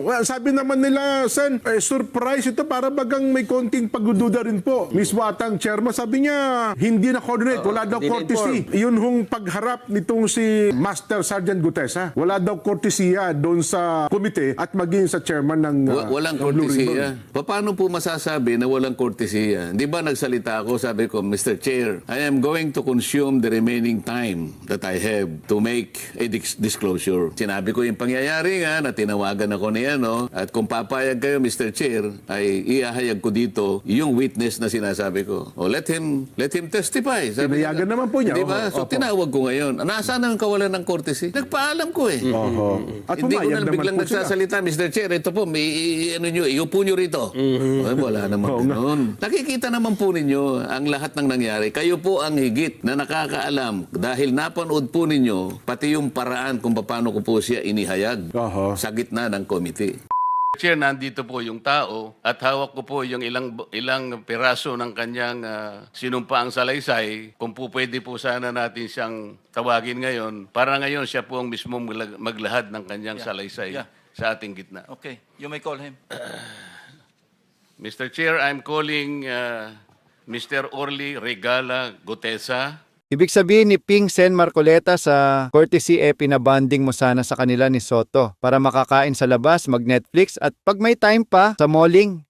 Well, sabi naman nila, Sen, surprise ito para bagang may konting pagdududa rin po. Miss Watang, chairman, sabi niya, hindi na coordinate, wala daw hindi courtesy. Yun hong pagharap nitong si Master Sergeant Gutesa. Wala daw courtesya doon sa komite at maging sa chairman ng Walang ng Blue kortesiya. Ribbon. Paano po masasabi na walang kortesiya? Di ba nagsalita ako, sabi ko, Mr. Chair, I am going to consume the remaining time that I have to make a disclosure. Sinabi ko yung pangyayari nga na tinawagan ako ni ano, at kung papayag kayo, Mr. Chair, ay ihahayag ko dito yung witness na sinasabi ko. O let him testify. Sabi Pinayagan naman po niya. Di ba? So Opo. tinawag ko ngayon. Nasaan ang kawalan ng courtesy? Nagpaalam ko eh. At Hindi ko pumayag na naman biglang po sila. nagsasalita, Mr. Chair, ito po, may ano nyo, iupo nyo rito. Ay, wala naman ganun. Nakikita naman po ninyo ang lahat ng nangyari. Kayo po ang higit na nakakaalam dahil napanood po ninyo pati yung paraan kung paano ko po siya inihayag Oho. sa gitna ng committee. Chair, nandito po yung tao at hawak ko po yung ilang piraso ng kanyang sinumpaang salaysay. Kung po pwede po sana natin siyang tawagin ngayon, para ngayon siya po ang mismo maglahad ng kanyang salaysay sa ating gitna. Okay, you may call him. Mr. Chair, I'm calling Mr. Orly Regala Gutesa. Ibig sabihin ni Ping Sen Marcoleta sa courtesy pinabanding mo sana sa kanila ni Soto para makakain sa labas, mag-Netflix at pag may time pa sa malling,